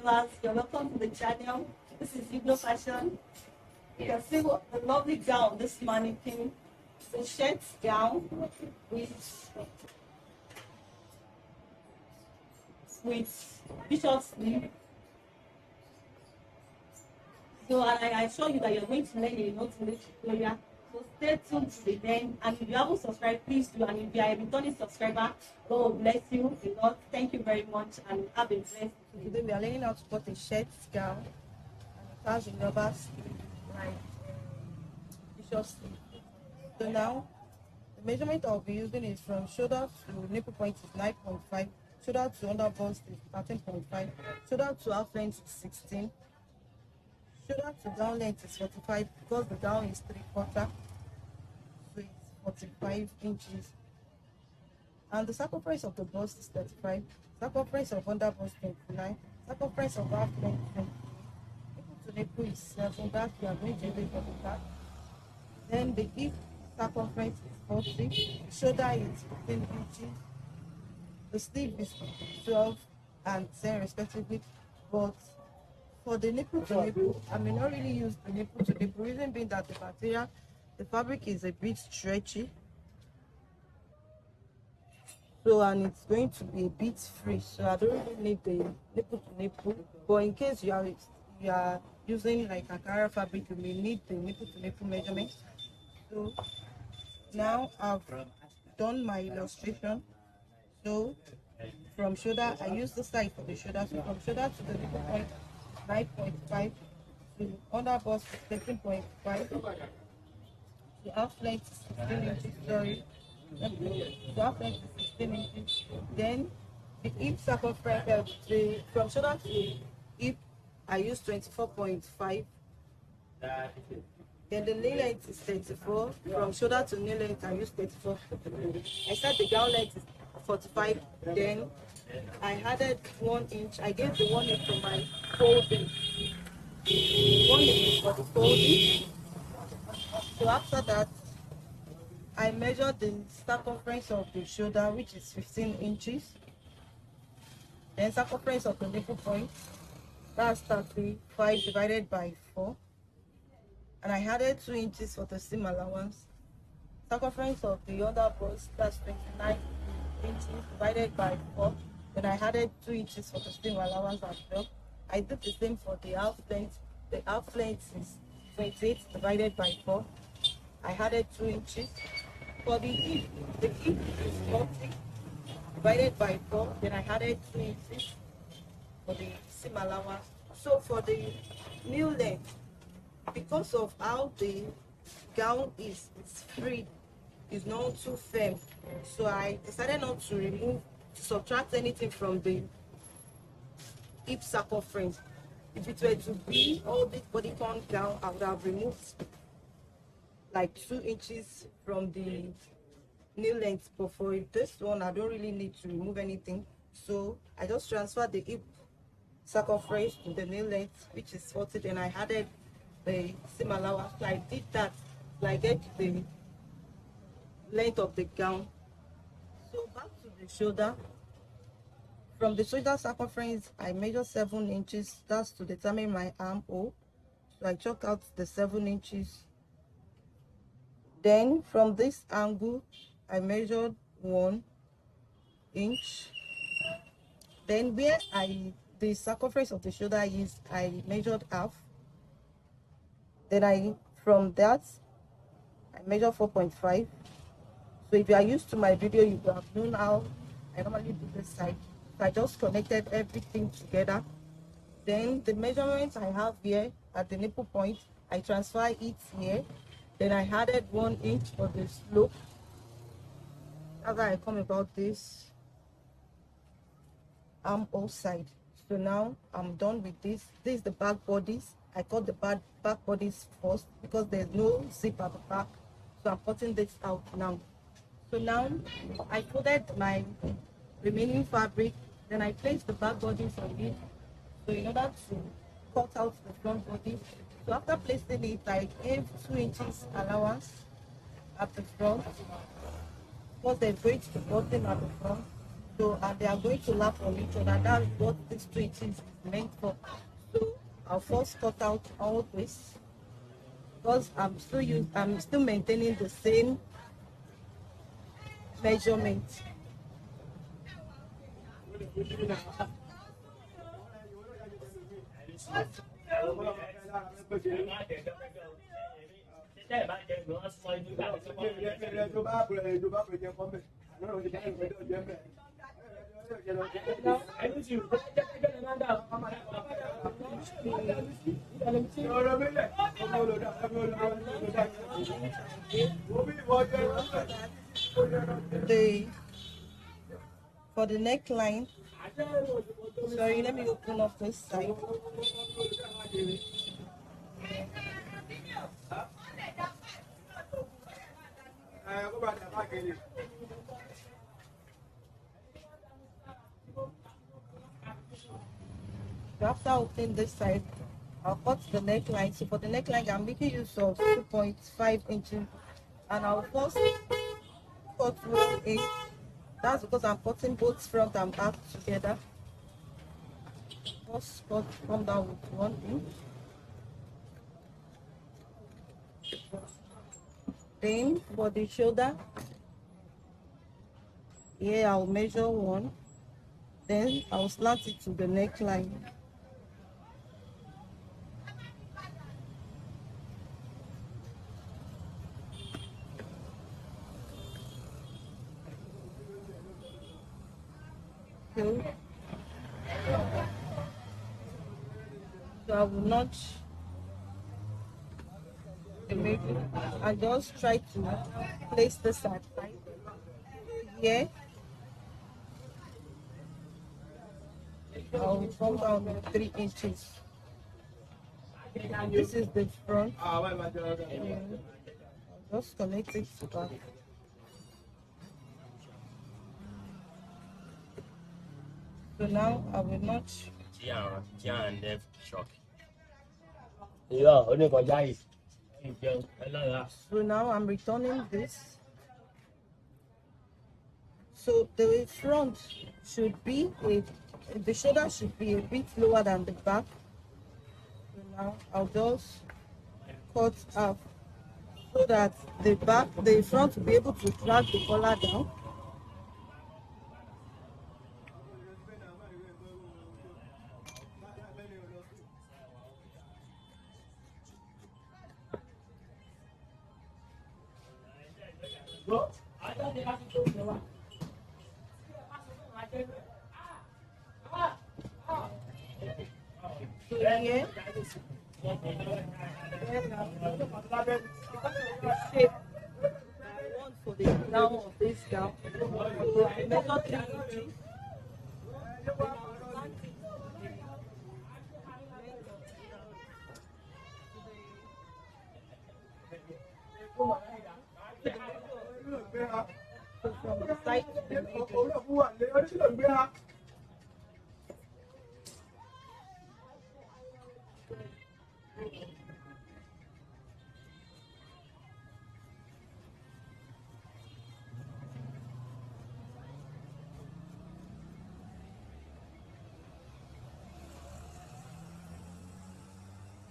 lovers, you're welcome to the channel. This is Igno Fashion. You can see what the lovely gown this mannequin. It's a shirt gown with bishop sleeve. So I assure you that you're going to learn a lot in this tutorial. So stay tuned to the end. And if you haven't subscribed, please do. And if you are a returning subscriber, God will bless you a lot. Thank you very much and have a blessed day. Today we are learning how to cut a shirt gown. And it has a rubber sleeve like bishop sleeve. So now the measurement I'll be using is from shoulder to nipple point is 9.5, shoulder to under bust is 13.5, shoulder to half length is 16. Shoulder to down length is 45 because the gown is 3/4, so it's 45 inches. And the circumference of the bust is 35, circumference of under bust 29, circumference of half length 20. Nipple to nipple is 7, that we are going to use for the back. Then the hip circumference is 40, the shoulder is 15 inches, the sleeve is 12 and 10 respectively, but for the nipple to nipple, I may not really use the nipple to nipple, reason being that the material, the fabric is a bit stretchy. So, and it's going to be a bit free, so I don't really need the nipple to nipple. But in case you are using like a Ankara fabric, you may need the nipple to nipple measurement. So now I've done my illustration. So from shoulder, I use the side for the shoulder. So from shoulder to the nipple point, 9.5, to under bust 13.5, to half length 16 inches, sorry, to half length 16 inches. Then the hip circumference, from shoulder to hip, I use 24.5. Then the knee length is 34. From shoulder to knee length, I use 34. I said the gown length is 45. Then I added 1 inch. I gave the 1 inch for my folding. 1 inch for the folding. So after that, I measured the circumference of the shoulder, which is 15 inches. Then circumference of the nipple point, that's 35 divided by 4. And I added 2 inches for the seam allowance. Circumference of the under bust, that's 29 inches divided by 4. Then I added 2 inches for the seam allowance as well. I did the same for the half length. The half length is 28 divided by 4. I added 2 inches. For the hip is 40 divided by 4. Then I added 2 inches for the seam allowance. So for the knee length, because of how the gown is free, is not too firm, so I decided not to subtract anything from the hip circumference. If it were to be all this bodycon gown, I would have removed like 2 inches from the knee length, but for this one I don't really need to remove anything, so I just transferred the hip circumference to the knee length, which is 40. Then I added the seam allowance. So I did that so I get the length of the gown. So back to the shoulder. From the shoulder circumference, I measure 7 inches. That's to determine my armhole. So I chalk out the 7 inches. Then from this angle, I measured 1 inch. Then where the circumference of the shoulder is, I measured half. Then from that, I measure 4.5. So if you are used to my video, you will have known how I normally do this side. So I just connected everything together. Then the measurements I have here at the nipple point, I transfer it here. Then I added 1 inch for the slope. After I come about this armhole side. So now I'm done with this. This is the back bodies. I cut the back bodies first because there's no zip at the back, so I'm cutting this out now. So now I folded my remaining fabric, then I placed the back bodies on it, so in order to cut out the front body. So after placing it, I gave 2 inches allowance at the front because there's going to be button at the front. So and they are going to lap on each other. That's what this 2 inches is meant for. So I'll first cut out all this because I'm still maintaining the same measurement. The for the neckline, sorry, let me open up this side. So after opening this side, I'll cut the neckline. So for the neckline, I'm making use of 2.5 inches, and I'll first cut 1 inch. That's because I'm cutting both front and back together. First cut, come down with 1 inch. Then for the shoulder, here I'll measure 1. Then I'll slant it to the neckline. So I will notch the middle and just try to place this at here. I'll come down with 3 inches. This is the front. I'll just connect it to back. So now I will notch. So now I'm returning this. So the front should be the shoulder should be a bit lower than the back. So now I'll just cut off so that the front will be able to drag the collar down. So here, the shape I want for the down of this gown, I measure 3 inches. So from the side to the middle.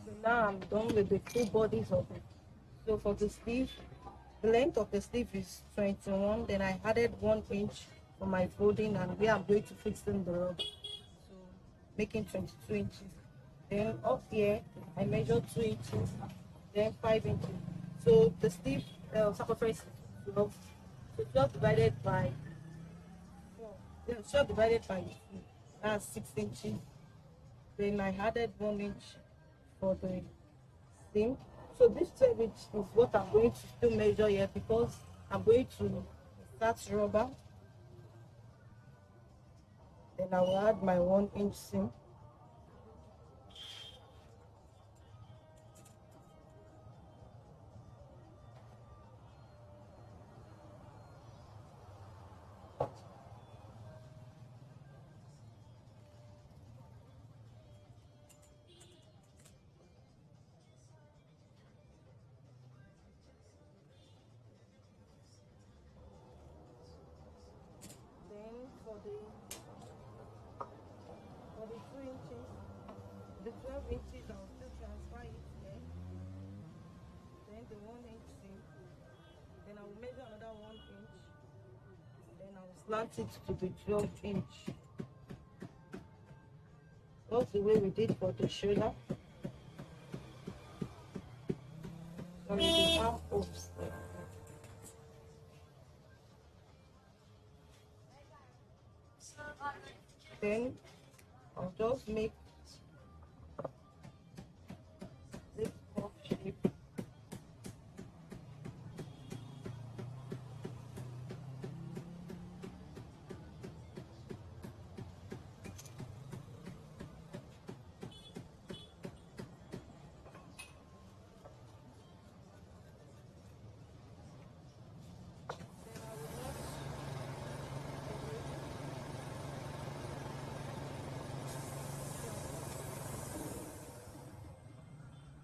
So now I'm done with the full bodies of it. So for the sleeve, the length of the sleeve is 21. Then I added 1 inch for my folding and where I'm going to fix in the rubber. So making 22 inches. Then up here, I measured 2 inches, then 5 inches. So the sleeve circumference is 12. So 12 divided by 4. Yeah, 12 divided by 2. That's 6 inches. Then I added 1 inch for the seam. So this 12 inch is what I'm going to still measure here because I'm going to start rubber. Then I will add my 1 inch seam. Then for the inches, I'll still transfer it here. Then the 1 inch seam. Then I will measure another 1 inch. Then I will slant it to the 12 inch. That's the way we did for the shoulder. Sorry, the arm oops. Then I'll just make this puff shape.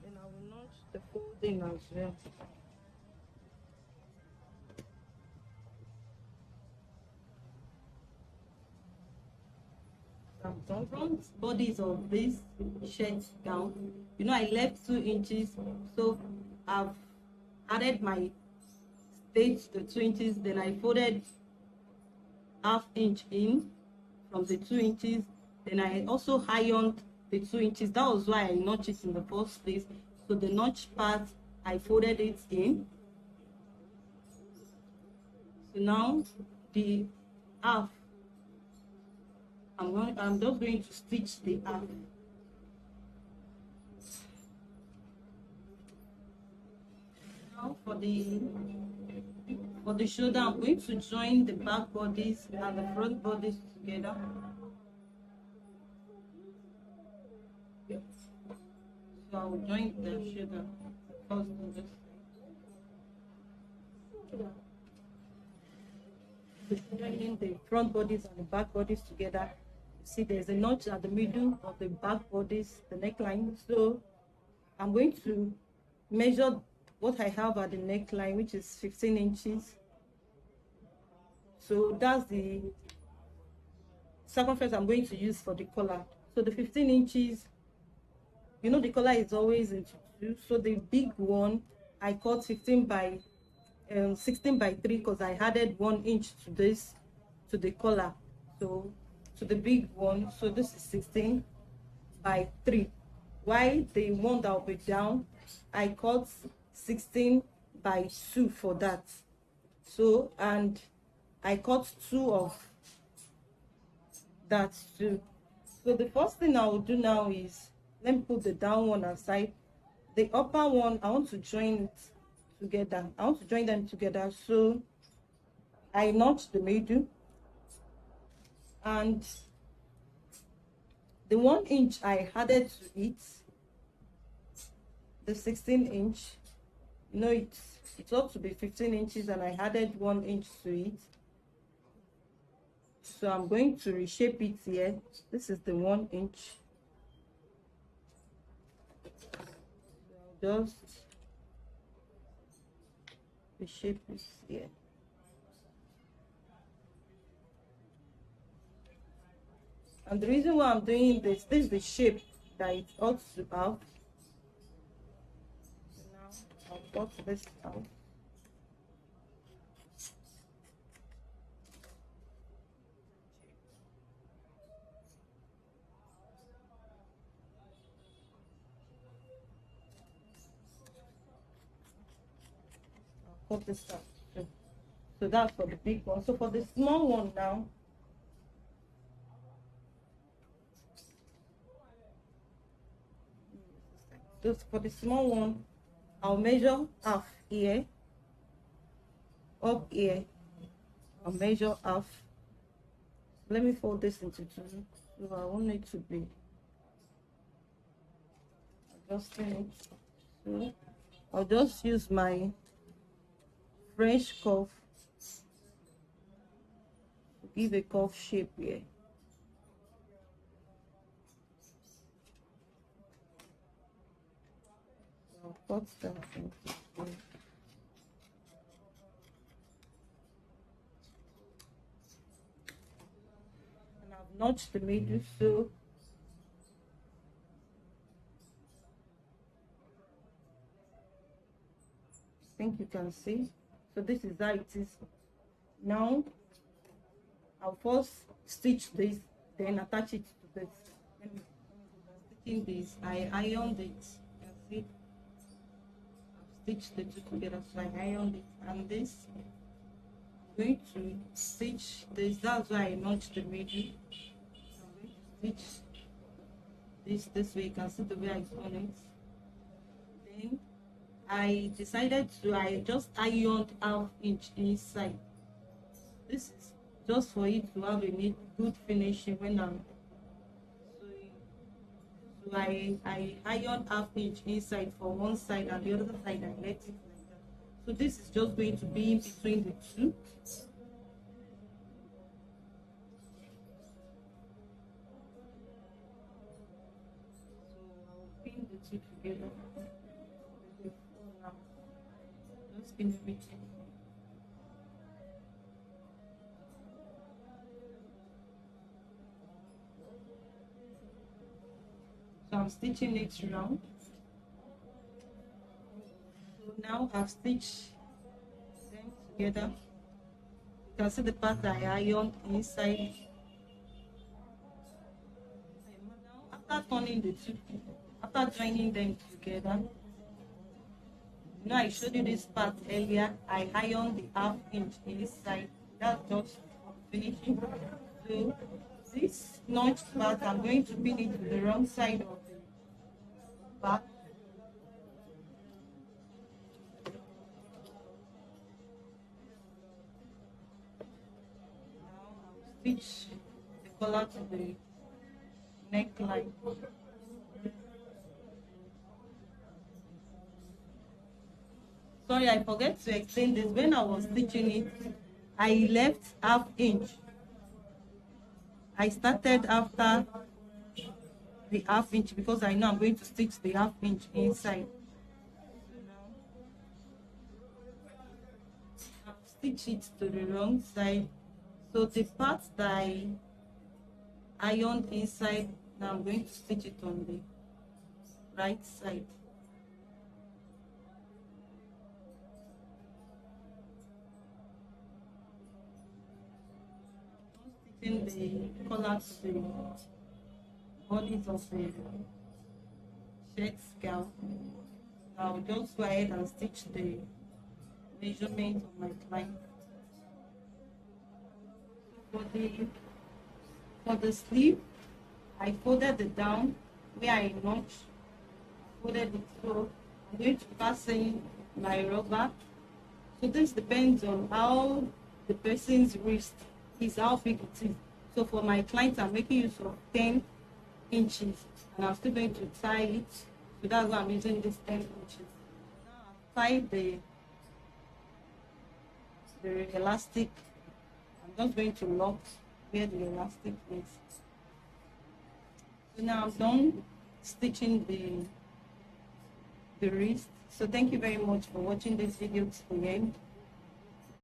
Then I will notch the folding as well. The front bodies of this shirt gown, you know, I left 2 inches, so I've added my stitch the 2 inches, then I folded ½ inch in from the 2 inches, then I also ironed the 2 inches. That was why I notched it in the first place. So the notch part, I folded it in. So now the half, I'm just going to stitch the half. Now for the shoulder, I'm going to join the back bodies and the front bodies together. Yes. So I'll join the shoulder first on this side. Joining the front bodies and the back bodies together. See, there's a notch at the middle of the back bodies, the neckline. So I'm going to measure what I have at the neckline, which is 15 inches. So that's the circumference I'm going to use for the collar. So the 15 inches, you know, the collar is always into two. So the big one, I cut 16 by 3 because I added 1 inch to this, to the collar. So to the big one, so this is 16 by 3. While the one that will be down, I cut 16 by 2 for that. So, and I cut 2 of that too. So the first thing I will do now is, let me put the down one aside. The upper one, I want to join it together. I want to join them together. So I notch the middle, and the 1 inch I added to it, the 16 inch, you know, it ought to be 15 inches, and I added 1 inch to it. So I'm going to reshape it here. This is the 1 inch. So I'll just reshape this here. And the reason why I'm doing this is the shape that it ought to have. So now I'll cut this out. I'll cut this out. So that's for the big one. So for the small one now, just for the small one, I'll measure half here, up here. I'll measure half. Let me fold this into 2. So I want it to be adjusting it. So I'll just use my French cuff to give a cuff shape here. I'll cut that into 2. And I've notched the middle, so think you can see. So this is how it is. Now I'll first stitch this, then attach it to this. Stitching this, I ironed it. You can see I've stitched the two together, so I ironed it. And this, I'm going to stitch this. That's why I notched the middle. So I'm going to stitch this way. You can see the way I've done it. Then I decided to, I just ironed half inch inside. This is just for it to have a neat, good finishing when I'm sewing. So I ironed half inch inside for one side, and the other side I let it like that. So this is just going to be in between the two. So I'll pin the two together. Just pin everything. So I'm stitching it round. So now I've stitched them together. You can see the part I ironed inside. Now after turning the two, after joining them together, you know I showed you this part earlier. I ironed the half inch inside. That's just finishing. So this notched part, I'm going to pin it to the wrong side of the back. Now I'll stitch the collar to the neckline. Sorry, I forget to explain this. When I was stitching it, I left half inch. I started after the half inch because I know I'm going to stitch the half inch inside. I'll stitch it to the wrong side. So the part that I ironed inside, now I'm going to stitch it on the right side. Stitching the collar to the bodies of the shirt gown. I'll just go ahead and stitch the measurement of my client. For the sleeve, I folded it down where I notched, folded it. So I'm going to fasten my rubber. So this depends on how the person's wrist is, how big it is. So for my client, I'm making use of 10 inches, and I'm still going to tie it. So that's why I'm using this 10 inches. Now I've tied the elastic. I'm just going to lock where the elastic is. So now I'm done stitching the wrist. So thank you very much for watching this video to the end.